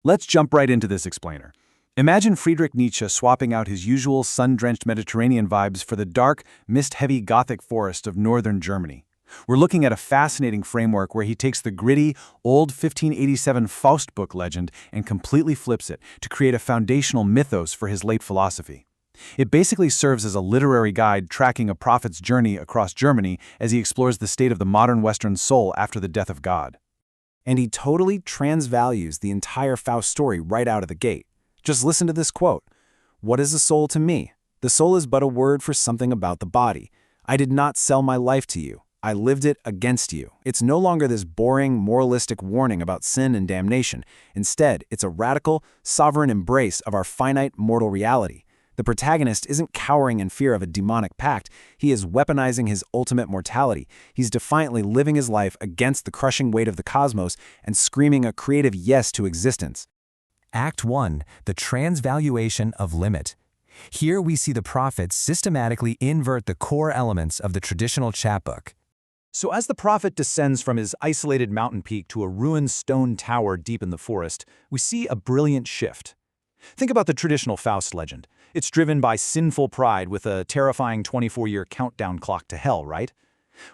Let's jump right into this explainer. Imagine Friedrich Nietzsche swapping out his usual sun-drenched Mediterranean vibes for the dark, mist-heavy Gothic forest of northern Germany. We're looking at a fascinating framework where he takes the gritty, old 1587 Faust book legend and completely flips it to create a foundational mythos for his late philosophy. It basically serves as a literary guide tracking a prophet's journey across Germany as he explores the state of the modern Western soul after the death of God. And he totally transvalues the entire Faust story right out of the gate. Just listen to this quote. "What is a soul to me? The soul is but a word for something about the body. I did not sell my life to you. I lived it against you." It's no longer this boring, moralistic warning about sin and damnation. Instead, it's a radical, sovereign embrace of our finite, mortal reality. The protagonist isn't cowering in fear of a demonic pact. He is weaponizing his ultimate mortality. He's defiantly living his life against the crushing weight of the cosmos and screaming a creative yes to existence. Act 1. The Transvaluation of Limit. Here we see the prophet systematically invert the core elements of the traditional chapbook. So as the prophet descends from his isolated mountain peak to a ruined stone tower deep in the forest, we see a brilliant shift. Think about the traditional Faust legend. It's driven by sinful pride with a terrifying 24-year countdown clock to hell, right?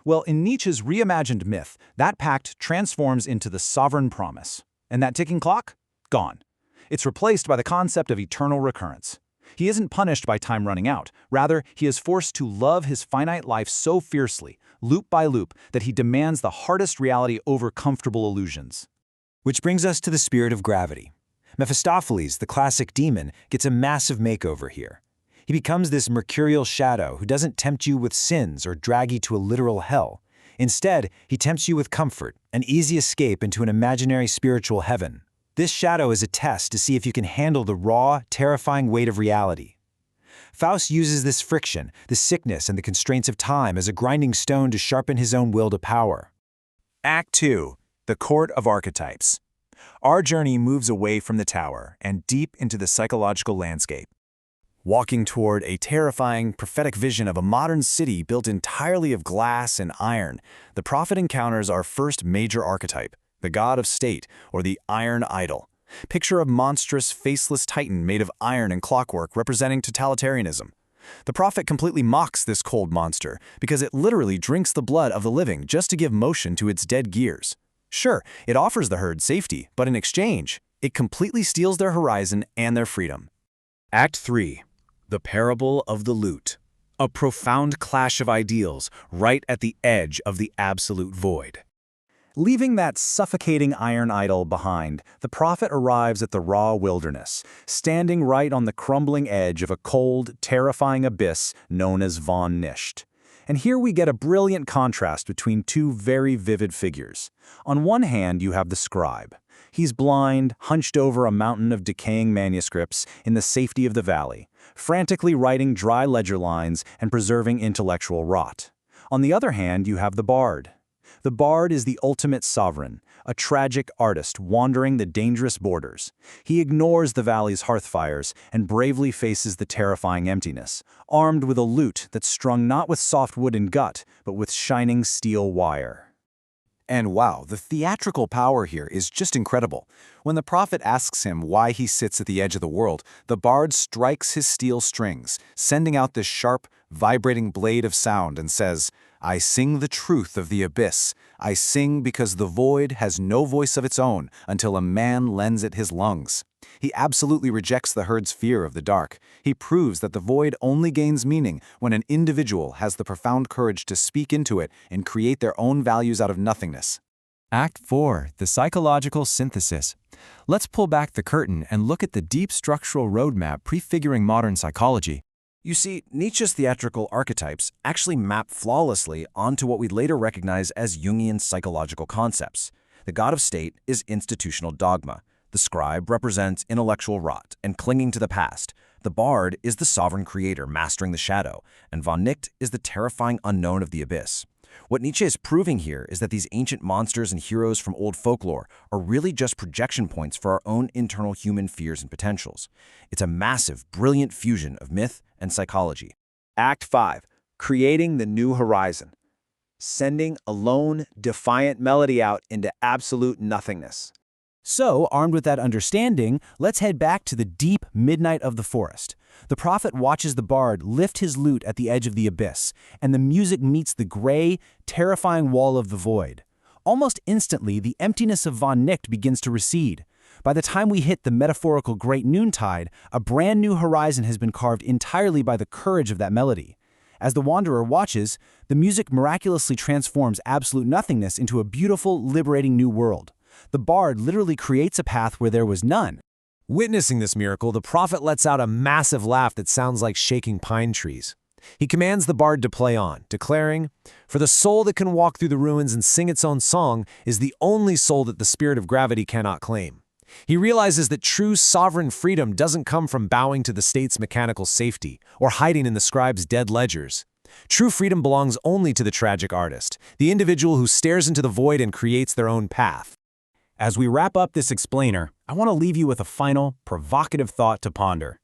Well, in Nietzsche's reimagined myth, that pact transforms into the sovereign promise. And that ticking clock? Gone. It's replaced by the concept of eternal recurrence. He isn't punished by time running out. Rather, he is forced to love his finite life so fiercely, loop by loop, that he demands the hardest reality over comfortable illusions. Which brings us to the spirit of gravity. Mephistopheles, the classic demon, gets a massive makeover here. He becomes this mercurial shadow who doesn't tempt you with sins or drag you to a literal hell. Instead, he tempts you with comfort, an easy escape into an imaginary spiritual heaven. This shadow is a test to see if you can handle the raw, terrifying weight of reality. Faust uses this friction, the sickness and the constraints of time as a grinding stone to sharpen his own will to power. Act 2. The Court of Archetypes. Our journey moves away from the tower and deep into the psychological landscape. Walking toward a terrifying, prophetic vision of a modern city built entirely of glass and iron, the prophet encounters our first major archetype, the god of state, or the iron idol. Picture a monstrous, faceless titan made of iron and clockwork representing totalitarianism. The prophet completely mocks this cold monster because it literally drinks the blood of the living just to give motion to its dead gears. Sure, it offers the herd safety, but in exchange, it completely steals their horizon and their freedom. Act 3. The Parable of the Lute. A profound clash of ideals right at the edge of the absolute void. Leaving that suffocating iron idol behind, the prophet arrives at the raw wilderness, standing right on the crumbling edge of a cold, terrifying abyss known as Von Nischt. And here we get a brilliant contrast between two very vivid figures. On one hand, you have the scribe. He's blind, hunched over a mountain of decaying manuscripts in the safety of the valley, frantically writing dry ledger lines and preserving intellectual rot. On the other hand, you have the bard. The bard is the ultimate sovereign, a tragic artist wandering the dangerous borders. He ignores the valley's hearthfires and bravely faces the terrifying emptiness, armed with a lute that's strung not with soft wood and gut, but with shining steel wire. And wow, the theatrical power here is just incredible. When the prophet asks him why he sits at the edge of the world, the bard strikes his steel strings, sending out this sharp, vibrating blade of sound and says, "I sing the truth of the abyss. I sing because the void has no voice of its own until a man lends it his lungs." He absolutely rejects the herd's fear of the dark. He proves that the void only gains meaning when an individual has the profound courage to speak into it and create their own values out of nothingness. Act 4. The Psychological Synthesis. Let's pull back the curtain and look at the deep structural roadmap prefiguring modern psychology. You see, Nietzsche's theatrical archetypes actually map flawlessly onto what we later recognize as Jungian psychological concepts. The god of state is institutional dogma. The scribe represents intellectual rot and clinging to the past. The bard is the sovereign creator mastering the shadow, and Von Nischt is the terrifying unknown of the abyss. What Nietzsche is proving here is that these ancient monsters and heroes from old folklore are really just projection points for our own internal human fears and potentials. It's a massive, brilliant fusion of myth and psychology. Act 5. Creating the New Horizon. Sending a lone, defiant melody out into absolute nothingness. So, armed with that understanding, let's head back to the deep midnight of the forest. The prophet watches the bard lift his lute at the edge of the abyss, and the music meets the gray, terrifying wall of the void. Almost instantly, the emptiness of Von Nicht begins to recede. By the time we hit the metaphorical great noontide, a brand new horizon has been carved entirely by the courage of that melody. As the wanderer watches, the music miraculously transforms absolute nothingness into a beautiful, liberating new world. The bard literally creates a path where there was none. Witnessing this miracle, the prophet lets out a massive laugh that sounds like shaking pine trees. He commands the bard to play on, declaring, "For the soul that can walk through the ruins and sing its own song is the only soul that the spirit of gravity cannot claim." He realizes that true sovereign freedom doesn't come from bowing to the state's mechanical safety or hiding in the scribe's dead ledgers. True freedom belongs only to the tragic artist, the individual who stares into the void and creates their own path. As we wrap up this explainer, I want to leave you with a final, provocative thought to ponder.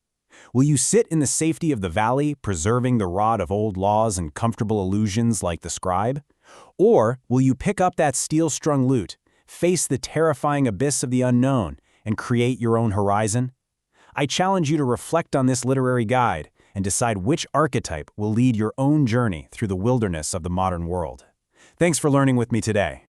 Will you sit in the safety of the valley, preserving the rod of old laws and comfortable illusions like the scribe? Or will you pick up that steel-strung lute, face the terrifying abyss of the unknown, and create your own horizon? I challenge you to reflect on this literary guide and decide which archetype will lead your own journey through the wilderness of the modern world. Thanks for learning with me today.